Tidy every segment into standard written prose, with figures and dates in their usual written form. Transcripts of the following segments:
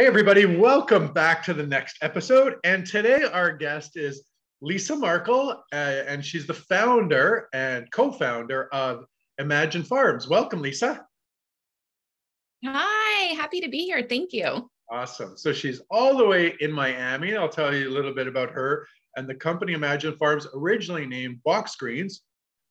Hey, everybody, welcome back to the next episode. And today our guest is Lisa Merkle, and she's the founder and co-founder of Imagine Farms. Welcome, Lisa. Hi, happy to be here. Thank you. Awesome. So she's all the way in Miami. I'll tell you a little bit about her. And the company Imagine Farms, originally named Box Greens,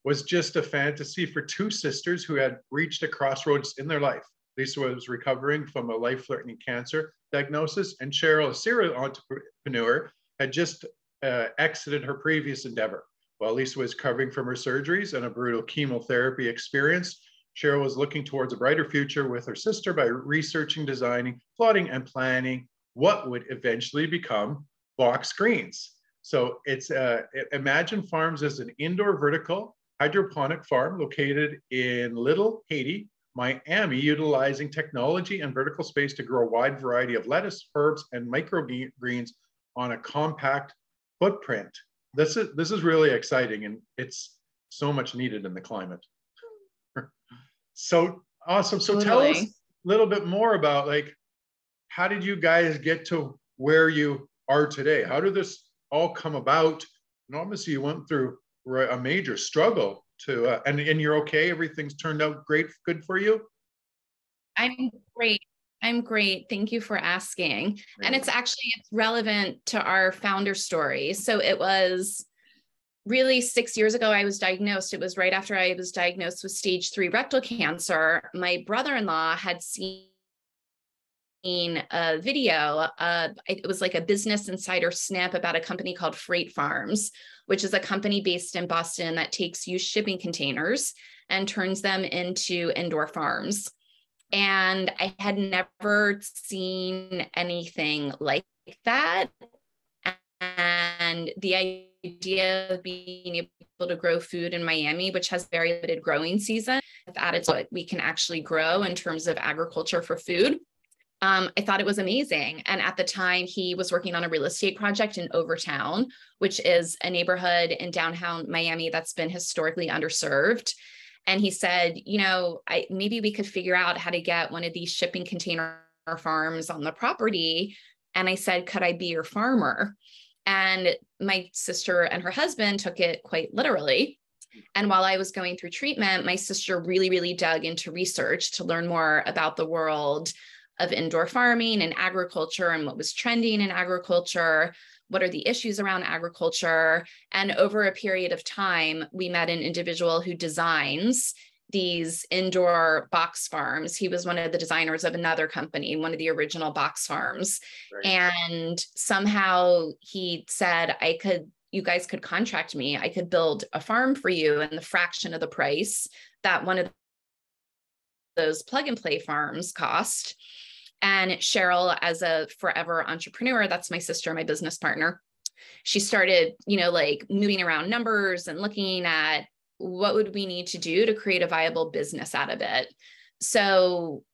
was just a fantasy for two sisters who had reached a crossroads in their life. Lisa was recovering from a life-threatening cancer diagnosis, and Cheryl, a serial entrepreneur, had just exited her previous endeavor. While Lisa was recovering from her surgeries and a brutal chemotherapy experience, Cheryl was looking towards a brighter future with her sister by researching, designing, plotting, and planning what would eventually become Box Greens. So it's Imagine Farms is an indoor vertical hydroponic farm located in Little Haiti, Miami, utilizing technology and vertical space to grow a wide variety of lettuce, herbs, and microgreens on a compact footprint. This is really exciting, and it's so much needed in the climate. So awesome. So tell us a little bit more about, like, how did you guys get to where you are today? How did this all come about? And obviously you went through a major struggle to, and you're okay? Everything's turned out great, good for you? I'm great. I'm great. Thank you for asking. And it's relevant to our founder story. So it was really 6 years ago, I was diagnosed. It was right after I was diagnosed with stage 3 rectal cancer. My brother-in-law had seen a video. It was like a Business Insider snap about a company called Farms, which is a company based in Boston that takes used shipping containers and turns them into indoor farms. And I had never seen anything like that. And the idea of being able to grow food in Miami, which has very limited growing season, that is what we can actually grow in terms of agriculture for food. I thought it was amazing. And at the time, he was working on a real estate project in Overtown, which is a neighborhood in downtown Miami that's been historically underserved. And he said, you know, maybe we could figure out how to get one of these shipping container farms on the property. And I said, could I be your farmer? And my sister and her husband took it quite literally. And while I was going through treatment, my sister really dug into research to learn more about the world of indoor farming and agriculture and what was trending in agriculture. What are the issues around agriculture? And over a period of time, we met an individual who designs these indoor box farms. He was one of the designers of another company, one of the original box farms. Right. And somehow he said, you guys could contract me. I could build a farm for you and the fraction of the price that one of those plug and play farms cost. And Cheryl, as a forever entrepreneur, that's my sister, my business partner, she started, like moving around numbers and looking at what would we need to do to create a viable business out of it. So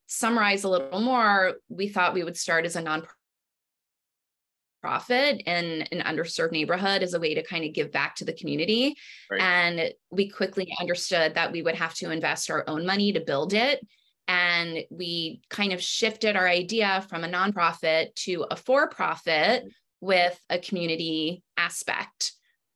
summarize a little more, we thought we would start as a nonprofit in an underserved neighborhood as a way to kind of give back to the community. Right. And we quickly understood that we would have to invest our own money to build it. And we kind of shifted our idea from a nonprofit to a for-profit with a community aspect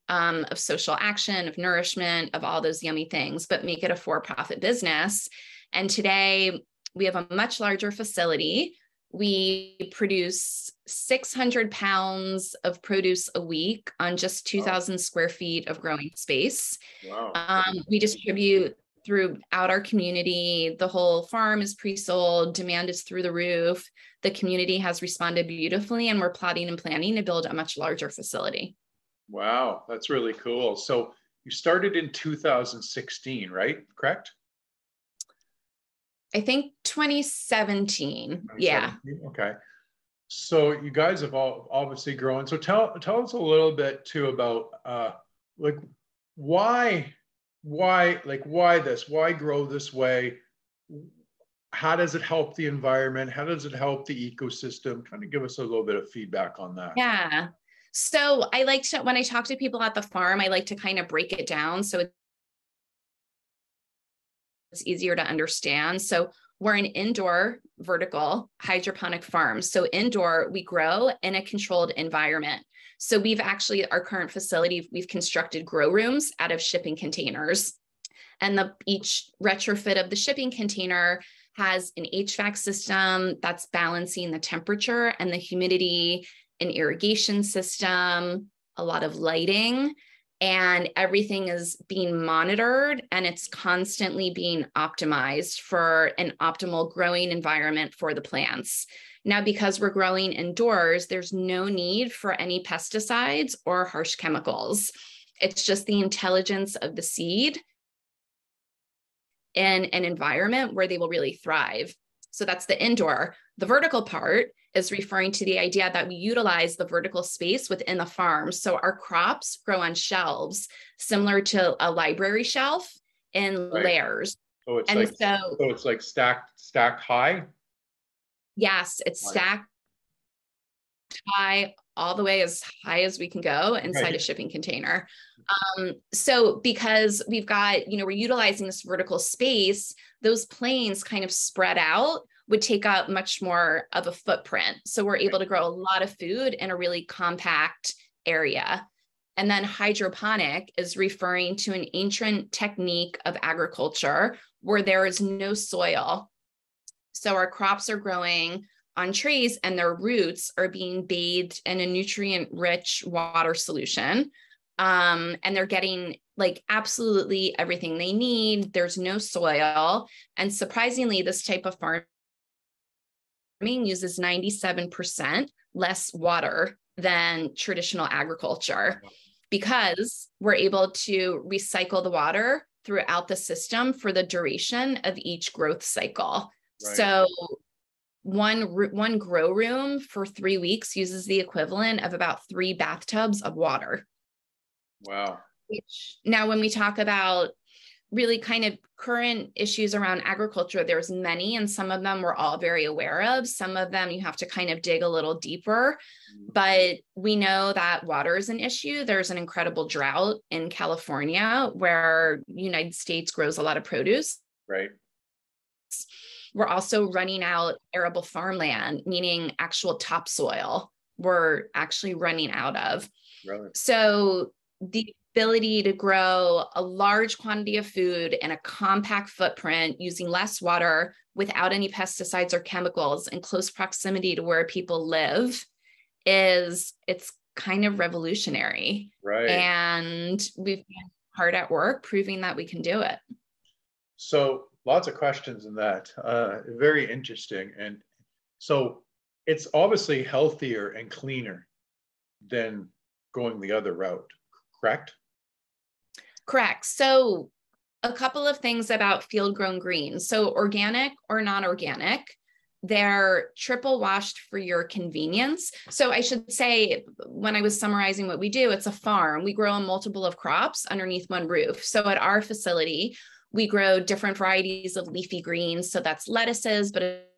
of social action, of nourishment, of all those yummy things, but make it a for-profit business. And today we have a much larger facility. We produce 600 pounds of produce a week on just 2,000 square feet of growing space. Wow. We distribute throughout our community. The whole farm is pre-sold. Demand is through the roof. The community has responded beautifully, and we're plotting and planning to build a much larger facility. Wow, that's really cool. So you started in 2016, right? Correct? I think 2017. Yeah. Okay. So you guys have all obviously grown. So tell us a little bit too about why this? Why grow this way? How does it help the environment? How does it help the ecosystem? Kind of give us a little bit of feedback on that. Yeah. So I like to, when I talk to people at the farm, I like to kind of break it down so it's easier to understand. So we're an indoor vertical hydroponic farm. So indoor, we grow in a controlled environment. So we've actually, our current facility, we've constructed grow rooms out of shipping containers. And each retrofit of the shipping container has an HVAC system that's balancing the temperature and the humidity, an irrigation system, a lot of lighting, and everything is being monitored and it's constantly being optimized for an optimal growing environment for the plants. Now, because we're growing indoors, there's no need for any pesticides or harsh chemicals. It's just the intelligence of the seed in an environment where they will really thrive. So that's the indoor. The vertical part is referring to the idea that we utilize the vertical space within the farm. So our crops grow on shelves, similar to a library shelf in layers. So it's like stacked high? Yes, it's stacked high, all the way as high as we can go inside a shipping container. So because we've got, we're utilizing this vertical space, those planes kind of spread out would take up much more of a footprint. So we're able to grow a lot of food in a really compact area. And then hydroponic is referring to an ancient technique of agriculture where there is no soil. So our crops are growing on trays and their roots are being bathed in a nutrient-rich water solution. And they're getting like absolutely everything they need. There's no soil. And surprisingly, this type of farming uses 97% less water than traditional agriculture because we're able to recycle the water throughout the system for the duration of each growth cycle. Right. So one grow room for 3 weeks uses the equivalent of about 3 bathtubs of water. Wow. Now, when we talk about really kind of current issues around agriculture, there's many, and some of them we're all very aware of. Some of them you have to kind of dig a little deeper, but we know that water is an issue. There's an incredible drought in California where the United States grows a lot of produce. Right. We're also running out arable farmland, meaning actual topsoil. We're actually running out of. Really? So the ability to grow a large quantity of food in a compact footprint using less water without any pesticides or chemicals in close proximity to where people live it's kind of revolutionary. Right. And we've been hard at work proving that we can do it. So lots of questions in that. Very interesting. And so it's obviously healthier and cleaner than going the other route, correct? Correct. So a couple of things about field grown greens. So organic or non-organic, they're triple washed for your convenience. So I should say, when I was summarizing what we do, it's a farm. We grow a multiple of crops underneath one roof. So at our facility, we grow different varieties of leafy greens. So that's lettuces, but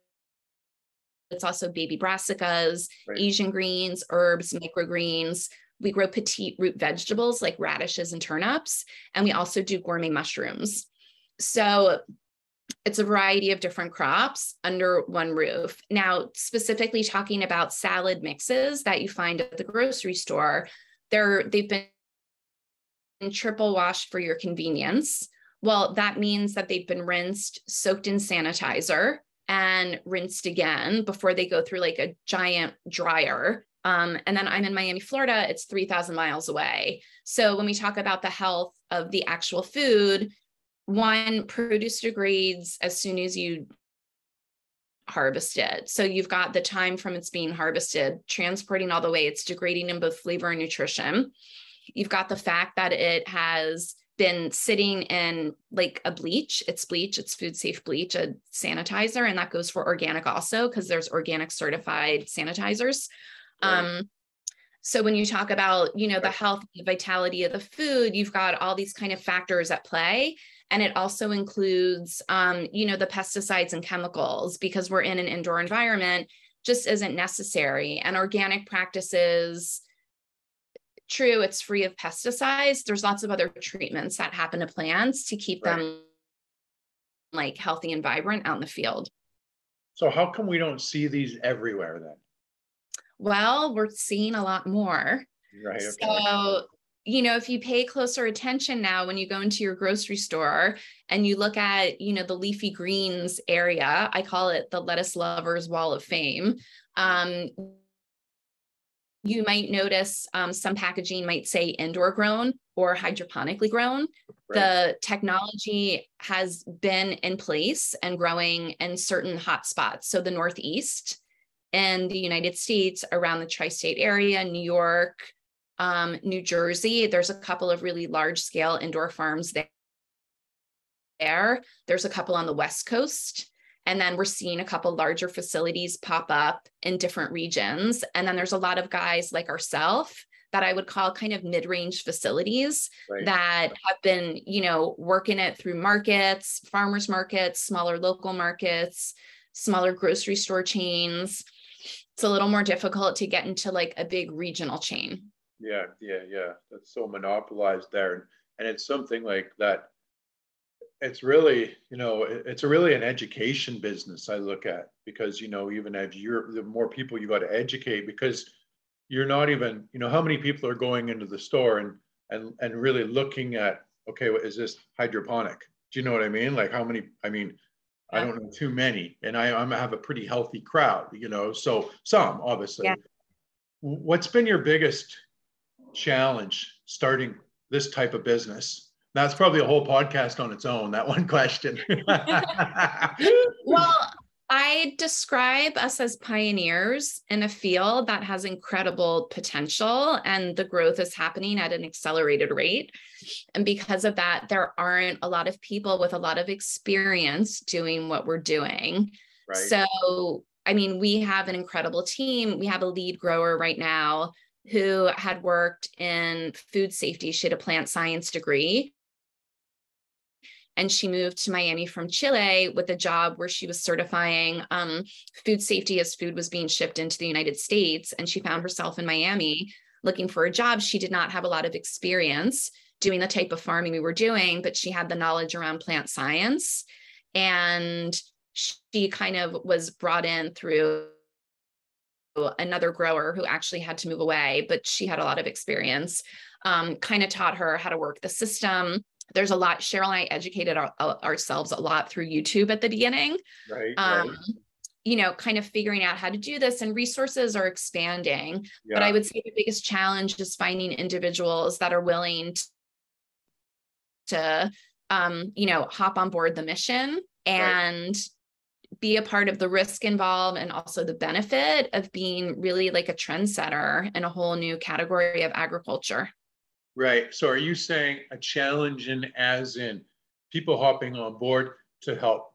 it's also baby brassicas, right, Asian greens, herbs, microgreens. We grow petite root vegetables like radishes and turnips, and we also do gourmet mushrooms. So it's a variety of different crops under one roof. Now, specifically talking about salad mixes that you find at the grocery store, they've been triple washed for your convenience. Well, that means that they've been rinsed, soaked in sanitizer, and rinsed again before they go through like a giant dryer. And then I'm in Miami, Florida. It's 3,000 miles away. So when we talk about the health of the actual food, one, produce degrades as soon as you harvest it. So you've got the time from it's being harvested, transporting all the way, it's degrading in both flavor and nutrition. You've got the fact that it has been sitting in like a bleach, it's food safe bleach, a sanitizer, and that goes for organic also, because there's organic certified sanitizers. Right. So when you talk about, the health, the vitality of the food, you've got all these kind of factors at play. And it also includes, the pesticides and chemicals, because we're in an indoor environment, just isn't necessary. And organic practices, true, it's free of pesticides. There's lots of other treatments that happen to plants to keep them like healthy and vibrant out in the field. So how come we don't see these everywhere then? Well, we're seeing a lot more. Right. Okay. So, if you pay closer attention now when you go into your grocery store and you look at, the leafy greens area, I call it the lettuce lovers wall of fame. You might notice some packaging might say indoor grown or hydroponically grown. Right. The technology has been in place and growing in certain hotspots. So the Northeast in the United States, around the tri-state area, New York, New Jersey, there's a couple of really large scale indoor farms there. There's a couple on the West Coast. And then we're seeing a couple larger facilities pop up in different regions. And then there's a lot of guys like ourselves that I would call kind of mid-range facilities that have been, working it through markets, farmers markets, smaller local markets, smaller grocery store chains. It's a little more difficult to get into like a big regional chain. Yeah. That's so monopolized there. And it's something like that. It's really, it's really an education business I look at, because, even as the more people you got to educate, because you're not even, how many people are going into the store and really looking at, okay, what is this hydroponic? Do you know what I mean? Like how many, I don't know too many, and I have a pretty healthy crowd, so some obviously. Yeah. What's been your biggest challenge starting this type of business? That's probably a whole podcast on its own, that one question. Well, I describe us as pioneers in a field that has incredible potential, and the growth is happening at an accelerated rate. And because of that, there aren't a lot of people with a lot of experience doing what we're doing. Right. So, we have an incredible team. We have a lead grower right now who had worked in food safety. She had a plant science degree. And she moved to Miami from Chile with a job where she was certifying food safety as food was being shipped into the United States. And she found herself in Miami looking for a job. She did not have a lot of experience doing the type of farming we were doing, but she had the knowledge around plant science. And she kind of was brought in through another grower who actually had to move away, but she had a lot of experience, kind of taught her how to work the system. There's a lot. Cheryl and I educated ourselves a lot through YouTube at the beginning, right. Kind of figuring out how to do this, and resources are expanding. Yeah. But I would say the biggest challenge is finding individuals that are willing to hop on board the mission and be a part of the risk involved, and also the benefit of being really like a trendsetter in a whole new category of agriculture. Right. So are you saying a challenge as in people hopping on board to help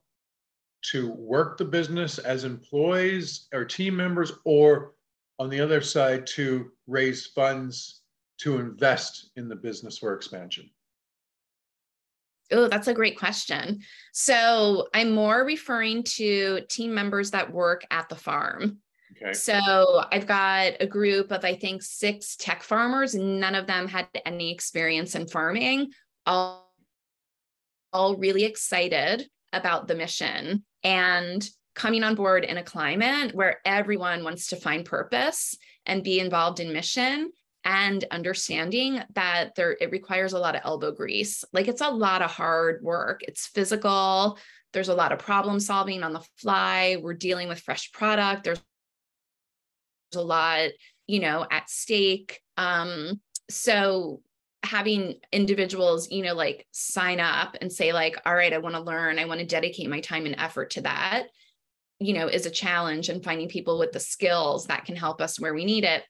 to work the business as employees or team members, or on the other side to raise funds to invest in the business for expansion? Oh, that's a great question. So I'm more referring to team members that work at the farm. Okay. So I've got a group of, I think, 6 tech farmers. None of them had any experience in farming, all really excited about the mission and coming on board in a climate where everyone wants to find purpose and be involved in mission, and understanding that it requires a lot of elbow grease. Like, it's a lot of hard work. It's physical. There's a lot of problem solving on the fly. We're dealing with fresh product. There's a lot, at stake. So having individuals, like sign up and say like, all right, I want to learn, I want to dedicate my time and effort to that, is a challenge, and finding people with the skills that can help us where we need it.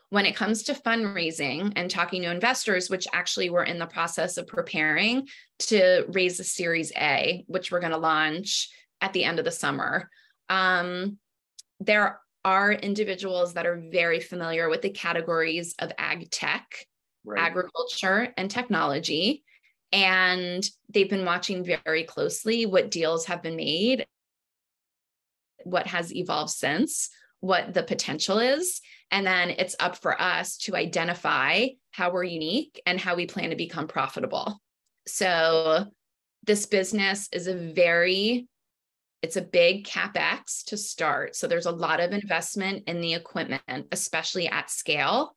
When it comes to fundraising and talking to investors, which actually we're in the process of preparing to raise a Series A, which we're going to launch at the end of the summer. There are individuals that are very familiar with the categories of ag tech, agriculture, and technology. And they've been watching very closely what deals have been made, what has evolved since, what the potential is. And then it's up for us to identify how we're unique and how we plan to become profitable. So this business is it's a big CapEx to start. So there's a lot of investment in the equipment, especially at scale.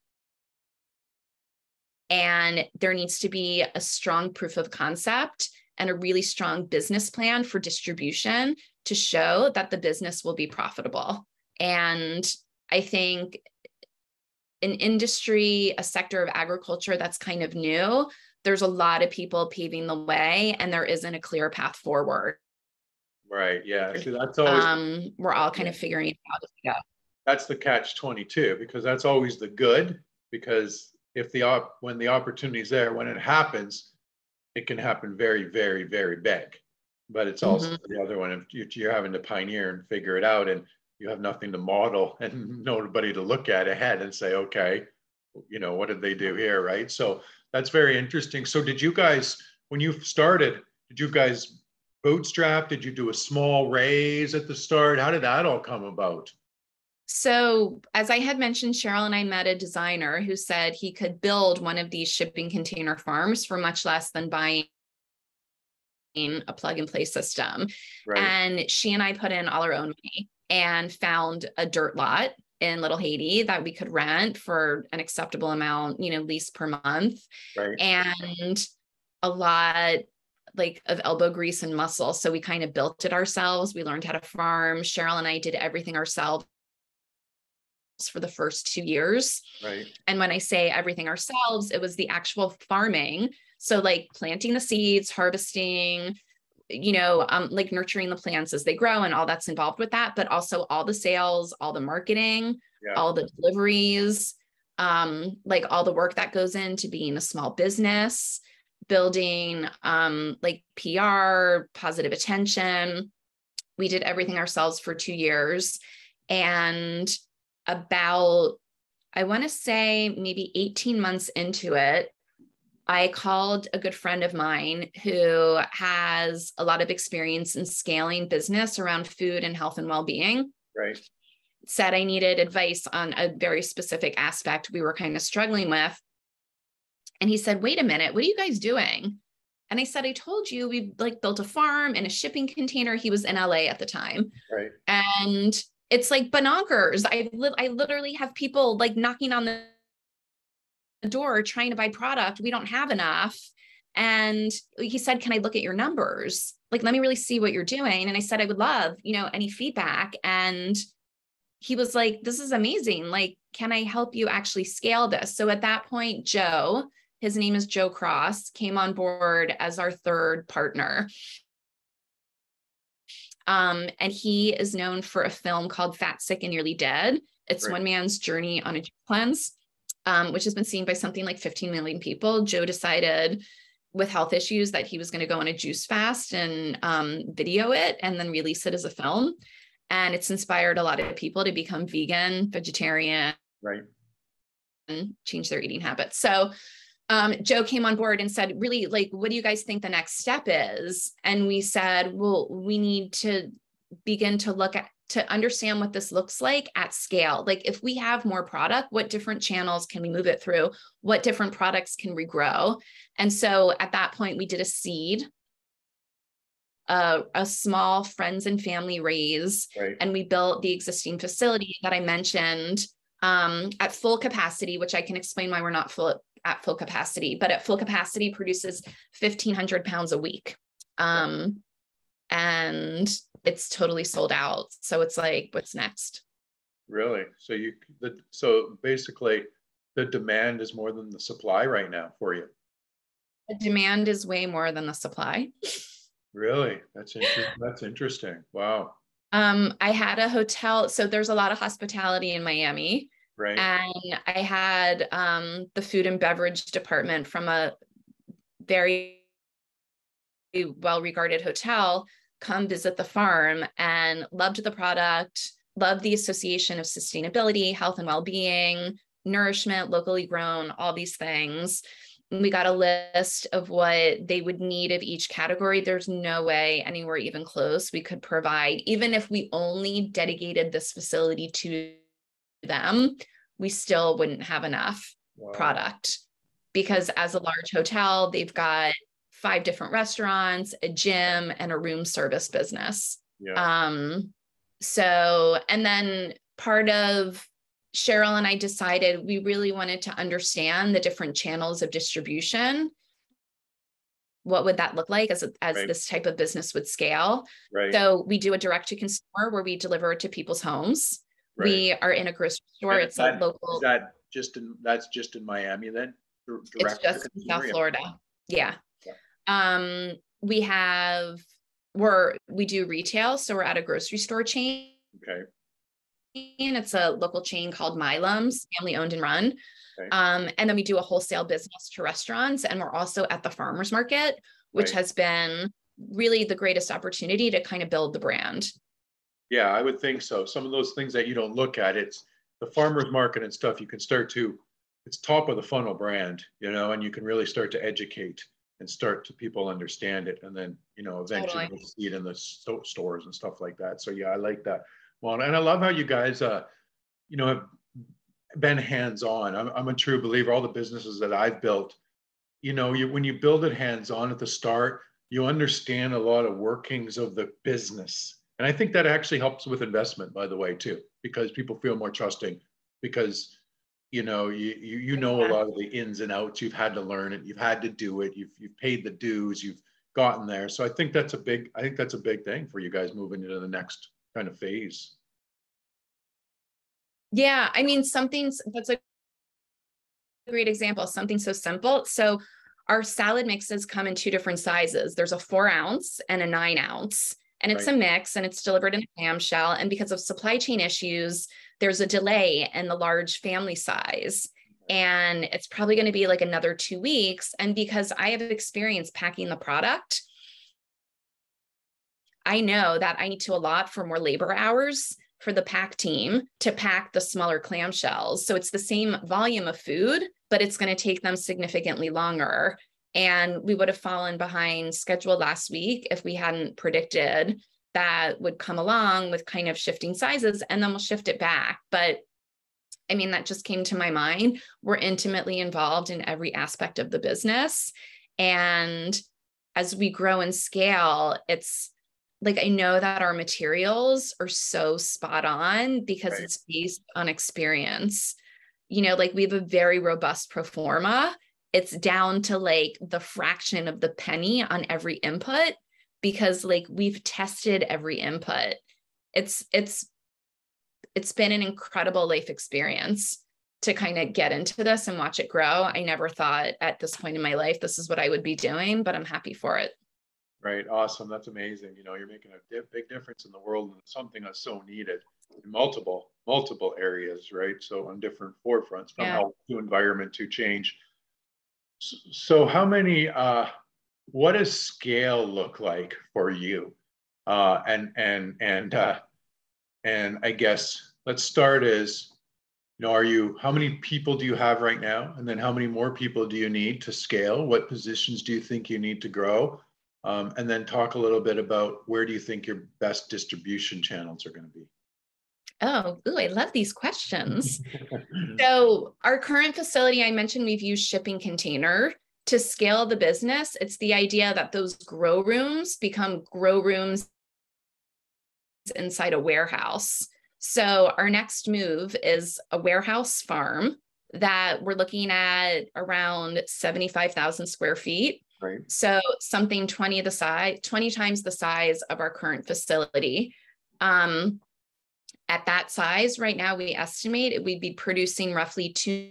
And there needs to be a strong proof of concept and a really strong business plan for distribution to show that the business will be profitable. And I think an industry, a sector of agriculture that's kind of new, there's a lot of people paving the way, and there isn't a clear path forward. Right. Yeah. See, that's always we're all kind of figuring it out as we go. That's the catch-22, because that's always the good, because if when the opportunity is there, when it happens, it can happen very, very, very big. But it's also the other one, if you're having to pioneer and figure it out, and you have nothing to model and nobody to look at ahead and say, okay, what did they do here, right? So that's very interesting. So did you guys, when you started, did you guys bootstrap? Did you do a small raise at the start? How did that all come about? So as I had mentioned, Cheryl and I met a designer who said he could build one of these shipping container farms for much less than buying a plug and play system. Right. And she and I put in all our own money and found a dirt lot in Little Haiti that we could rent for an acceptable amount, lease per month. Right. And a lot of elbow grease and muscle. So we kind of built it ourselves. We learned how to farm. Cheryl and I did everything ourselves for the first 2 years. Right. And when I say everything ourselves, it was the actual farming. So planting the seeds, harvesting, nurturing the plants as they grow and all that's involved with that, but also all the sales, all the marketing, all the deliveries, all the work that goes into being a small business, building PR, positive attention. We did everything ourselves for 2 years. And about, I want to say maybe 18 months into it, I called a good friend of mine who has a lot of experience in scaling business around food and health and well-being. Right. Said I needed advice on a very specific aspect we were kind of struggling with. And he said, wait a minute, what are you guys doing? And I said, I told you we built a farm and a shipping container. He was in LA at the time. Right. And it's bonkers. I literally have people knocking on the door trying to buy product. We don't have enough. And he said, can I look at your numbers? Let me really see what you're doing. And I said, I would love, any feedback. And he was like, this is amazing. Can I help you actually scale this? So at that point, Joe, his name is Joe Cross, came on board as our third partner. And he is known for a film called Fat, Sick, and Nearly Dead. It's one man's journey on a cleanse, which has been seen by something like 15 million people. Joe decided with health issues that he was going to go on a juice fast and video it and then release it as a film. And it's inspired a lot of people to become vegan, vegetarian, right, and change their eating habits. So Joe came on board and said, really, what do you guys think the next step is? And we said, well, we need to begin to look at, to understand what this looks like at scale. If we have more product, what different channels can we move it through? What different products can we grow? And so at that point, we did a seed, a small friends and family raise, right, and we built the existing facility that I mentioned at full capacity, which I can explain why we're not at full capacity, but at full capacity produces 1,500 pounds a week. And it's totally sold out. So it's what's next? Really? So basically the demand is more than the supply right now for you. The demand is way more than the supply. Really? That's interesting. Wow. I had a hotel. So there's a lot of hospitality in Miami. Right. And I had the food and beverage department from a very well-regarded hotel come visit the farm and loved the product, loved the association of sustainability, health and well-being, nourishment, locally grown, all these things. And we got a list of what they would need of each category. There's no way anywhere even close we could provide, even if we only dedicated this facility to them, we still wouldn't have enough product, because as a large hotel, they've got 5 different restaurants, a gym, and a room service business. Yeah. And then part of Cheryl and I decided we really wanted to understand the different channels of distribution. What would that look like as Right. this type of business would scale? Right. So we do a direct to consumer where we deliver it to people's homes. Right. We are in a grocery store. And it's a local. That's just in Miami then? It's Direct just to in consumer? South Florida. Yeah. Yeah. We do retail. So we're at a grocery store chain. Okay. It's a local chain called Milam's, family owned and run. Okay. And then we do a wholesale business to restaurants. And we're also at the farmers market, which Right. has been really the greatest opportunity to kind of build the brand. Yeah, I would think so. Some of those things that you don't look at, it's the farmers market and stuff, you can start to, it's top of the funnel brand, and you can really start to educate and start to people understand it. And then, eventually Totally. you'll see it in the stores and stuff like that. So yeah, I like that. Well, and I love how you guys, have been hands-on. I'm a true believer. All the businesses that I've built, when you build it hands-on at the start, you understand a lot of workings of the business. And I think that actually helps with investment, by the way, too, because people feel more trusting because, you know a lot of the ins and outs. You've had to learn it. You've had to do it. You've paid the dues. You've gotten there. So I think that's a big thing for you guys moving into the next kind of phase. Yeah. I mean, that's a great example, something so simple. So our salad mixes come in 2 different sizes. There's a 4-ounce and a 9-ounce. And it's Right. a mix and it's delivered in a clamshell. And because of supply chain issues, there's a delay in the large family size. And it's probably going to be like another 2 weeks. And because I have experience packing the product, I know that I need to allot for more labor hours for the pack team to pack the smaller clamshells. So it's the same volume of food, but it's going to take them significantly longer. And we would have fallen behind schedule last week if we hadn't predicted that would come along with kind of shifting sizes, and then we'll shift it back. But I mean, that just came to my mind. We're intimately involved in every aspect of the business. And as we grow and scale, it's like, I know that our materials are so spot on because Right. it's based on experience. Like we have a very robust pro forma. It's down to like the fraction of the penny on every input because like we've tested every input. It's been an incredible life experience to kind of get into this and watch it grow. I never thought at this point in my life, this is what I would be doing, but I'm happy for it. Right. Awesome. That's amazing. You're making a big difference in the world and something that's so needed in multiple areas, right? So on different forefronts, from health to environment to change. So how many, what does scale look like for you? And I guess let's start as, how many people do you have right now? And then how many more people do you need to scale? What positions do you think you need to grow? And then talk a little bit about where do you think your best distribution channels are going to be? Oh, I love these questions. So our current facility, I mentioned we've used shipping container to scale the business. It's the idea that those grow rooms become grow rooms inside a warehouse. So our next move is a warehouse farm that we're looking at around 75,000 square feet. Right. So something 20 times the size of our current facility. At that size, right now, we estimate we'd be producing roughly 2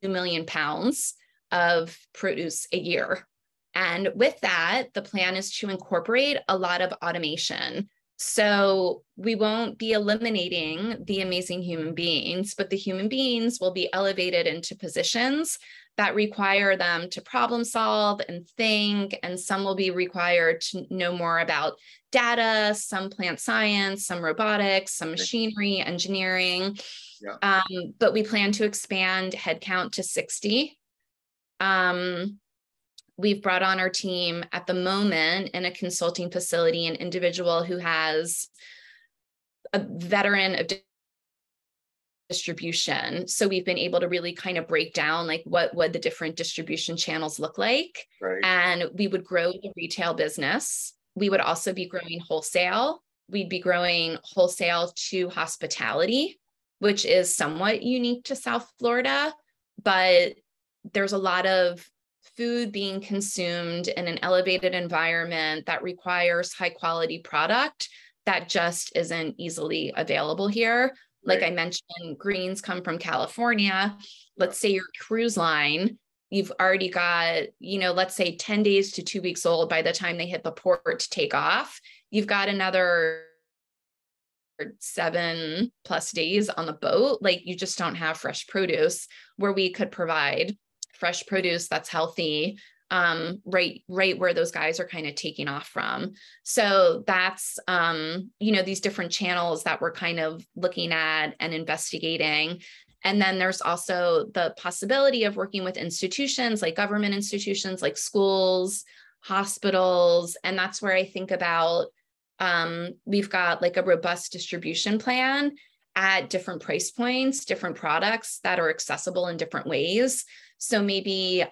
million pounds of produce a year. And with that, the plan is to incorporate a lot of automation. So we won't be eliminating the amazing human beings, but the human beings will be elevated into positions that require them to problem solve and think, and some will be required to know more about data, some plant science, some robotics, some machinery, engineering. Yeah. But we plan to expand headcount to 60. We've brought on our team at the moment in a consulting facility, an individual who has a veteran of distribution. So we've been able to really kind of break down like what would the different distribution channels look like. Right. And we would grow the retail business. We would also be growing wholesale. We'd be growing wholesale to hospitality, which is somewhat unique to South Florida, but there's a lot of food being consumed in an elevated environment that requires high quality product that just isn't easily available here. Like I mentioned, greens come from California. Let's say your cruise line, you've already got, let's say 10 days to 2 weeks old by the time they hit the port to take off. You've got another 7+ days on the boat. Like you just don't have fresh produce where we could provide fresh produce that's healthy, right where those guys are kind of taking off from. So that's, these different channels that we're kind of looking at and investigating. And then there's also the possibility of working with institutions like government institutions, like schools, hospitals. And that's where I think about, we've got like a robust distribution plan at different price points, different products that are accessible in different ways. So maybe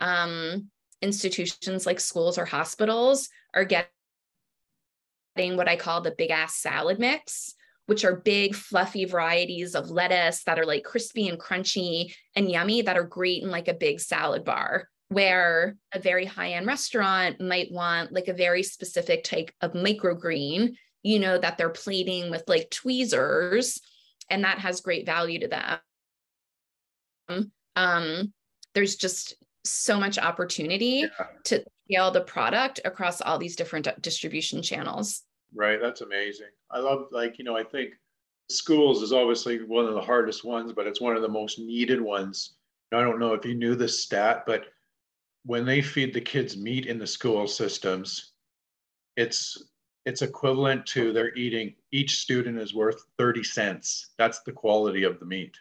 institutions like schools or hospitals are getting what I call the big ass salad mix, which are big fluffy varieties of lettuce that are like crispy and crunchy and yummy that are great in like a big salad bar, where a very high-end restaurant might want like a very specific type of microgreen, that they're plating with like tweezers, and that has great value to them. There's just so much opportunity to scale the product across all these different distribution channels. Right. That's amazing. I love, I think schools is obviously one of the hardest ones, but it's one of the most needed ones. I don't know if you knew this stat, but when they feed the kids meat in the school systems, it's equivalent to they're eating, each student is worth 30 cents. That's the quality of the meat.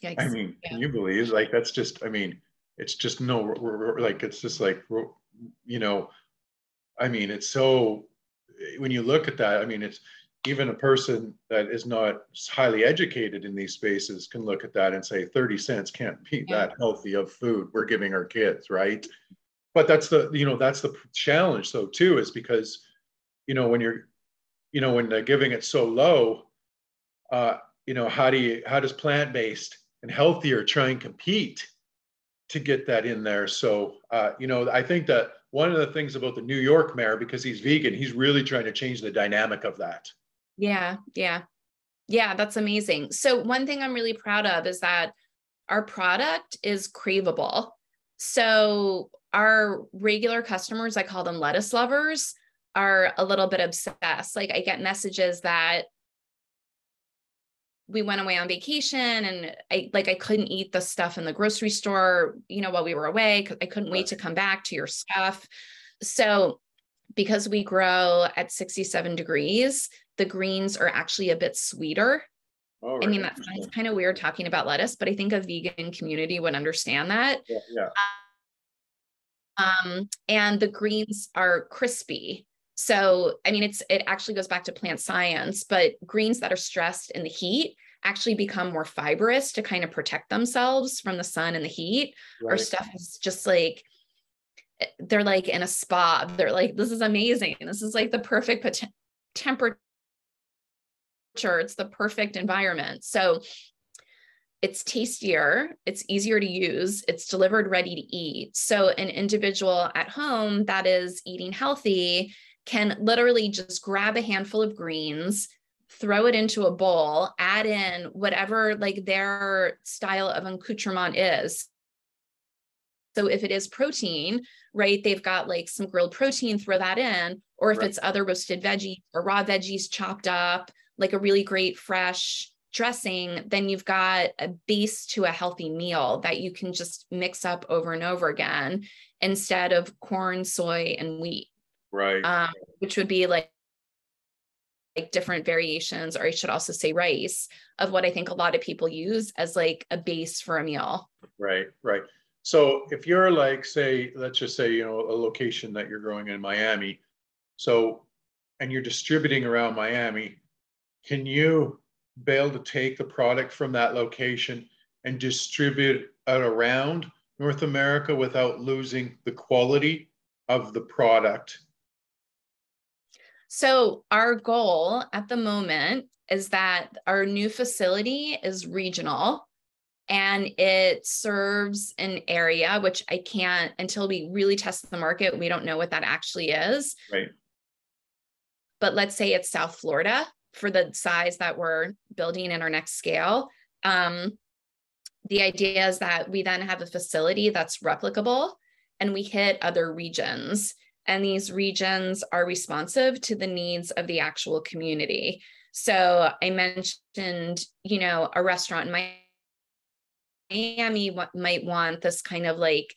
Yikes. I mean, can you believe, like, that's just, it's just it's just like, it's so, when you look at that, it's even a person that is not highly educated in these spaces can look at that and say 30 cents can't be that healthy of food we're giving our kids, right? But that's the challenge though too, is because, when you're, when they're giving it so low, how does plant-based and healthier try and compete to get that in there? So, I think that one of the things about the New York mayor, because he's vegan, he's really trying to change the dynamic of that. Yeah, that's amazing. So one thing I'm really proud of is that our product is craveable. So our regular customers, I call them lettuce lovers, are a little bit obsessed. Like I get messages that we went away on vacation and I couldn't eat the stuff in the grocery store, while we were away, because I couldn't wait to come back to your stuff. So because we grow at 67 degrees, the greens are actually a bit sweeter. Oh, right. That sounds kind of weird talking about lettuce, but I think a vegan community would understand that. Yeah. And the greens are crispy. So, it actually goes back to plant science, but greens that are stressed in the heat actually become more fibrous to kind of protect themselves from the sun and the heat. Right. Our stuff is just like, they're like in a spa. They're like, this is amazing. This is like the perfect temperature. It's the perfect environment. So it's tastier, it's easier to use, it's delivered ready to eat. So an individual at home that is eating healthy can literally just grab a handful of greens, throw it into a bowl, add in whatever like their style of accoutrement is. So if it is protein, right, they've got like some grilled protein, throw that in, or if it's other roasted veggies or raw veggies chopped up, like a really great fresh dressing, then you've got a base to a healthy meal that you can just mix up over and over again instead of corn, soy, and wheat. Right. Which would be like different variations, or I should also say rice, of what I think a lot of people use as like a base for a meal. Right. So if you're like, say, let's just say, a location that you're growing in Miami, so, and you're distributing around Miami, can you be able to take the product from that location and distribute it around North America without losing the quality of the product? So our goal at the moment is that our new facility is regional and it serves an area, which I can't, until we really test the market, we don't know what that actually is. Right. But let's say it's South Florida for the size that we're building in our next scale. The idea is that we then have a facility that's replicable and we hit other regions. And these regions are responsive to the needs of the actual community. So I mentioned, a restaurant in Miami might want this kind of like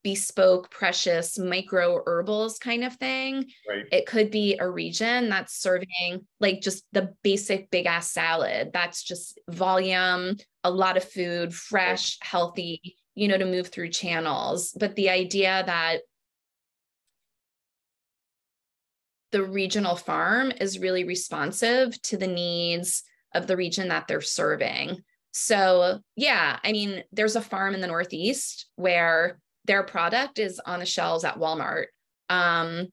bespoke, precious micro herbals kind of thing. Right. It could be a region that's serving like just the basic big ass salad. That's just volume, a lot of food, fresh, right, healthy, to move through channels. But the idea that the regional farm is really responsive to the needs of the region that they're serving. So yeah, I mean, there's a farm in the Northeast where their product is on the shelves at Walmart. I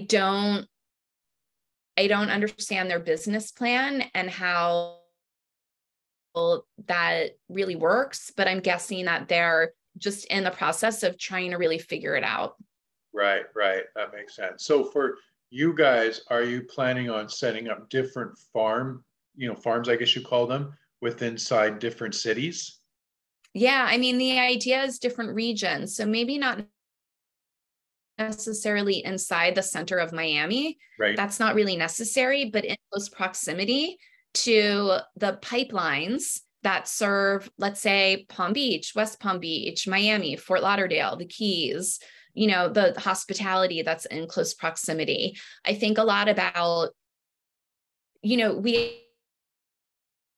don't understand their business plan and how that really works, but I'm guessing that they're just in the process of trying to really figure it out. Right. That makes sense. So for you guys, are you planning on setting up different farms, I guess you call them, inside different cities? Yeah, I mean, the idea is different regions. So maybe not necessarily inside the center of Miami. Right. That's not really necessary, but in close proximity to the pipelines that serve, let's say, Palm Beach, West Palm Beach, Miami, Fort Lauderdale, the Keys, the hospitality that's in close proximity. I think a lot about, we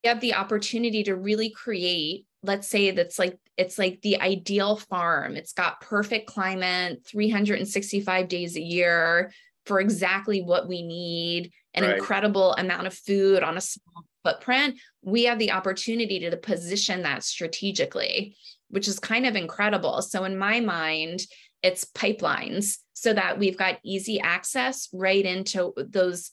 have the opportunity to really create, let's say it's like the ideal farm. It's got perfect climate, 365 days a year for exactly what we need, an right, incredible amount of food on a small footprint. We have the opportunity to position that strategically, which is kind of incredible. So in my mind, it's pipelines so that we've got easy access right into those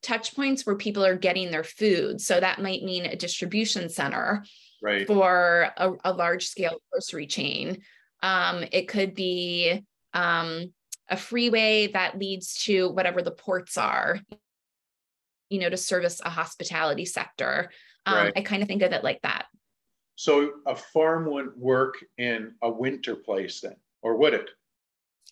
touch points where people are getting their food. So that might mean a distribution center, right, for a large scale grocery chain. It could be a freeway that leads to whatever the ports are, to service a hospitality sector. Right. I kind of think of it like that. So a farm wouldn't work in a winter place then, or would it?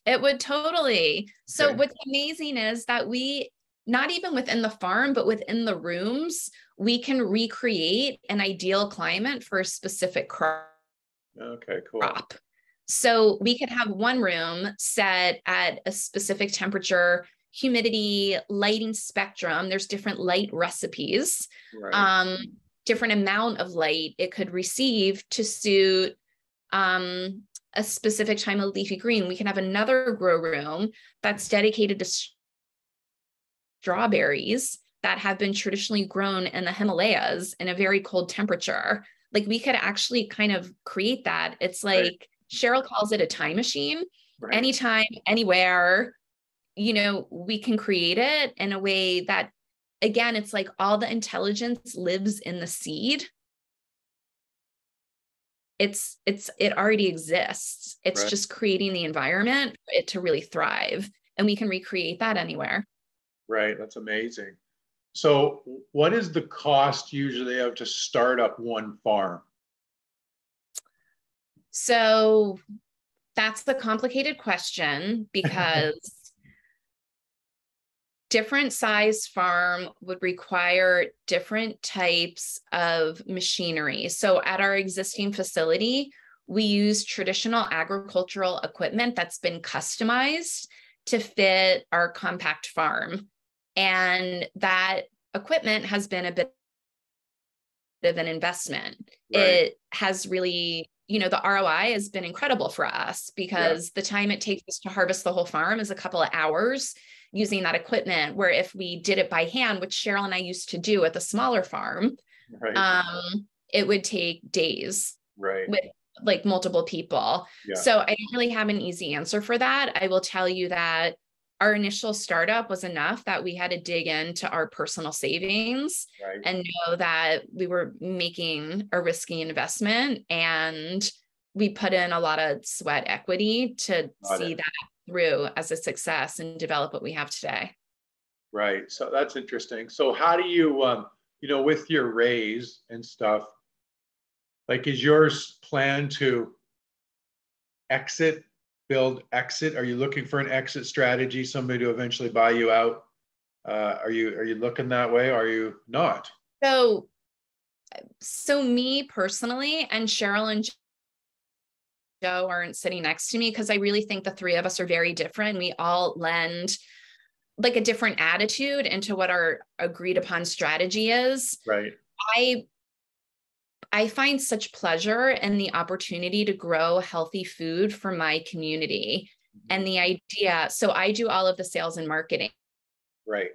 It would totally. So what's amazing is that we, not even within the farm, but within the rooms, we can recreate an ideal climate for a specific crop. Okay, cool. So we could have one room set at a specific temperature, humidity, lighting spectrum. There's different light recipes, right, different amount of light it could receive to suit a specific time of leafy green. We can have another grow room that's dedicated to strawberries that have been traditionally grown in the Himalayas in a very cold temperature. Like we could actually kind of create that. It's like, right, Cheryl calls it a time machine. Right. Anytime, anywhere, we can create it in a way that, again, it's like all the intelligence lives in the seed. It already exists. It's right, just creating the environment for it to really thrive. And we can recreate that anywhere. Right. That's amazing. So what is the cost usually of to start up one farm? So that's the complicated question because different size farm would require different types of machinery. So at our existing facility, we use traditional agricultural equipment that's been customized to fit our compact farm. And that equipment has been a bit of an investment. Right. It has really the ROI has been incredible for us because the time it takes us to harvest the whole farm is a couple of hours using that equipment, where if we did it by hand, which Cheryl and I used to do at the smaller farm, it would take days with like multiple people. So I don't really have an easy answer for that. I will tell you that our initial startup was enough that we had to dig into our personal savings and know that we were making a risky investment, and we put in a lot of sweat equity to see that through as a success and develop what we have today. Right. So that's interesting. So how do you, with your raise and stuff, like, is yours plan to exit? Are you looking for an exit strategy, somebody to eventually buy you out? Are you looking that way? Or are you not? So me personally, and Cheryl and Joe aren't sitting next to me because I really think the three of us are very different. We all lend like a different attitude into what our agreed upon strategy is. Right. I find such pleasure in the opportunity to grow healthy food for my community. And the idea, so I do all of the sales and marketing. Right.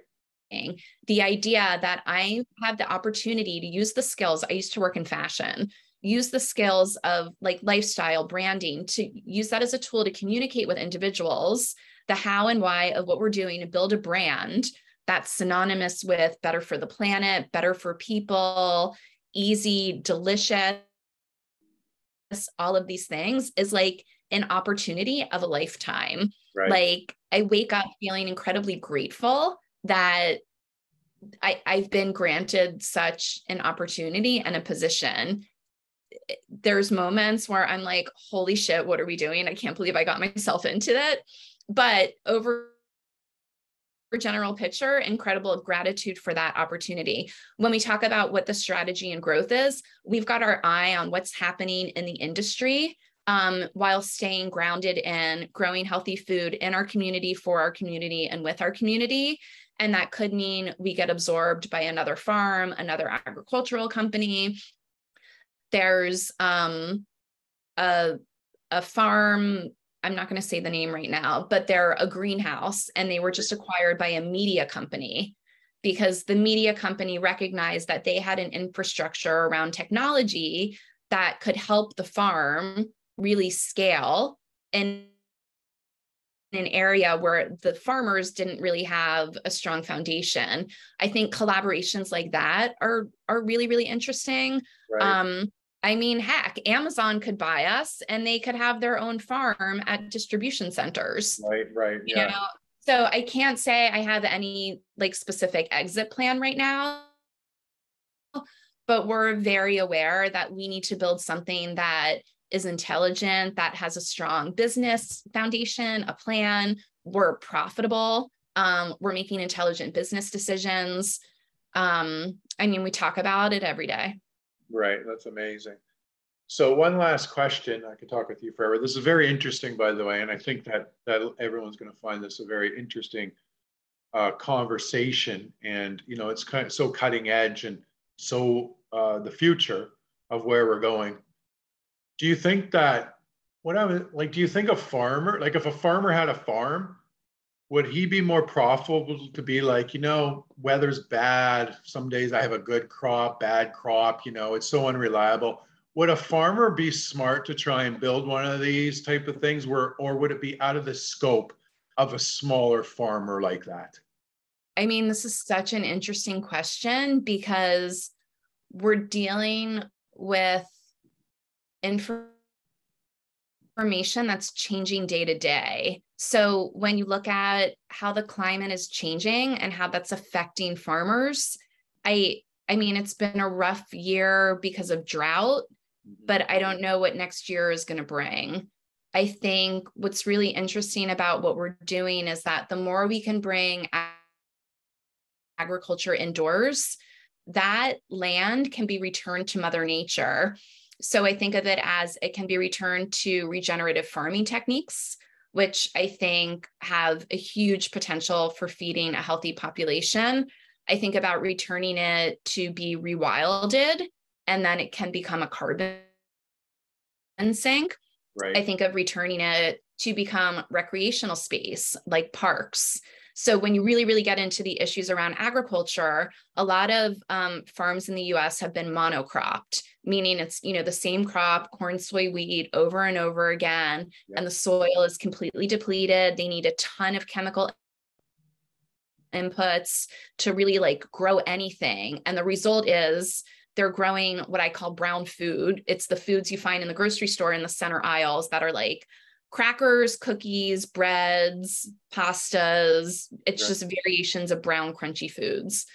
The idea that I have the opportunity to use the skills, I used to work in fashion, use the skills of like lifestyle branding, to use that as a tool to communicate with individuals, the how and why of what we're doing to build a brand that's synonymous with better for the planet, better for people, easy, delicious, all of these things is like an opportunity of a lifetime. Like I wake up feeling incredibly grateful that I've been granted such an opportunity and a position. There's moments where I'm like, holy shit, what are we doing? I can't believe I got myself into it. But over general picture, incredible gratitude for that opportunity. When we talk about what the strategy and growth is, we've got our eye on what's happening in the industry, while staying grounded in growing healthy food in our community, for our community, and with our community. And that could mean we get absorbed by another farm, another agricultural company. There's a farm, I'm not going to say the name right now, but they're a greenhouse, and they were just acquired by a media company because the media company recognized that they had an infrastructure around technology that could help the farm really scale in an area where the farmers didn't really have a strong foundation. I think collaborations like that are really, really interesting. I mean, heck, Amazon could buy us and they could have their own farm at distribution centers. Right. You know? So I can't say I have any like specific exit plan right now, but we're very aware that we need to build something that is intelligent, that has a strong business foundation, a plan. We're profitable. We're making intelligent business decisions. I mean, we talk about it every day. Right. That's amazing. So one last question. I could talk with you forever. This is very interesting, by the way, and I think that everyone's going to find this a very interesting conversation. And it's kind of so cutting edge and so the future of where we're going. Do you think that do you think a farmer, like if a farmer had a farm, would he be more profitable to be like, weather's bad. Some days I have a good crop, bad crop, it's so unreliable. Would a farmer be smart to try and build one of these type of things or would it be out of the scope of a smaller farmer like that? I mean, this is such an interesting question because we're dealing with information that's changing day to day. So when you look at how the climate is changing and how that's affecting farmers, I mean, it's been a rough year because of drought, but I don't know what next year is going to bring. I think what's really interesting about what we're doing is that the more we can bring agriculture indoors, that land can be returned to Mother Nature. So I think of it as it can be returned to regenerative farming techniques, which I think have a huge potential for feeding a healthy population. I think about returning it to be rewilded, and then it can become a carbon sink. Right. I think of returning it to become recreational space like parks. So when you really, really get into the issues around agriculture, a lot of farms in the US have been monocropped, meaning it's, the same crop, corn, soy, wheat over and over again, and the soil is completely depleted. They need a ton of chemical inputs to really like grow anything. And the result is they're growing what I call brown food. It's the foods you find in the grocery store in the center aisles that are like crackers, cookies, breads, pastas. It's just variations of brown, crunchy foods.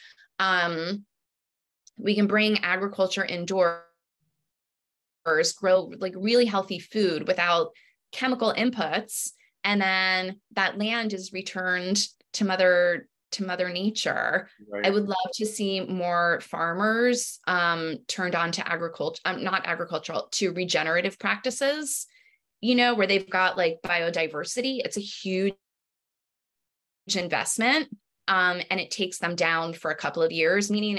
We can bring agriculture indoors, grow like really healthy food without chemical inputs. And then that land is returned to Mother Nature. Right. I would love to see more farmers turned on to agriculture, not agricultural, to regenerative practices, where they've got like biodiversity. It's a huge investment. And it takes them down for a couple of years, meaning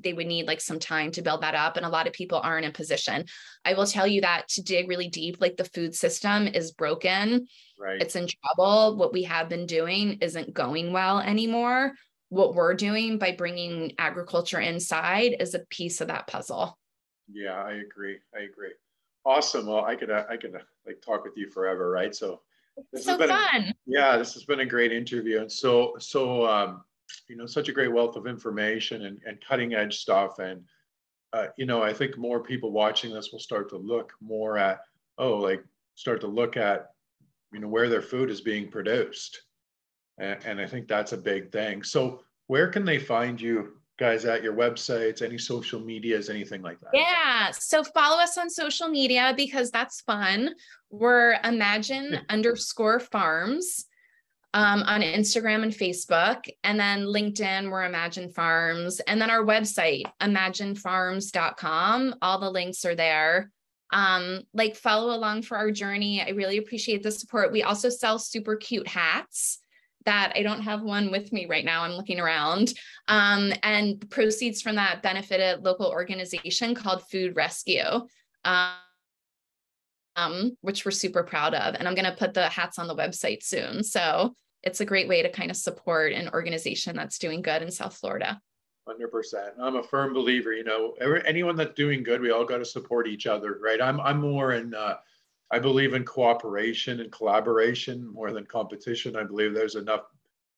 they would need like some time to build that up. And a lot of people aren't in position. I will tell you that to dig really deep, like the food system is broken. Right. It's in trouble. What we have been doing isn't going well anymore. What we're doing by bringing agriculture inside is a piece of that puzzle. Yeah, I agree. Awesome. Well, I could like talk with you forever, right? So this so has been fun. This has been a great interview, and so such a great wealth of information and cutting edge stuff. And I think more people watching this will start to look more at where their food is being produced, and I think that's a big thing. So where can they find you guys at? Your websites, any social medias, anything like that? Yeah. So follow us on social media because that's fun. We're Imagine_Farms on Instagram and Facebook. And then LinkedIn, we're Imagine Farms. And then our website, imaginefarms.com. All the links are there. Follow along for our journey. I really appreciate the support. We also sell super cute hats that I don't have one with me right now. I'm looking around. And proceeds from that benefit a local organization called Food Rescue, which we're super proud of. And I'm going to put the hats on the website soon. So it's a great way to kind of support an organization that's doing good in South Florida. 100%. I'm a firm believer, anyone that's doing good, we all got to support each other, right? I'm more in, I believe in cooperation and collaboration more than competition. I believe there's enough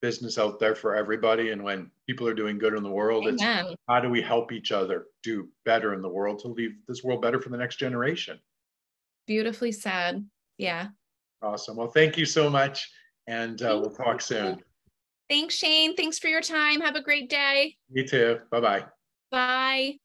business out there for everybody. And when people are doing good in the world, Amen. It's how do we help each other do better in the world to leave this world better for the next generation? Beautifully said. Yeah. Awesome. Well, thank you so much. And we'll talk soon. Thanks, Shane. Thanks for your time. Have a great day. You too. Bye-bye. Bye.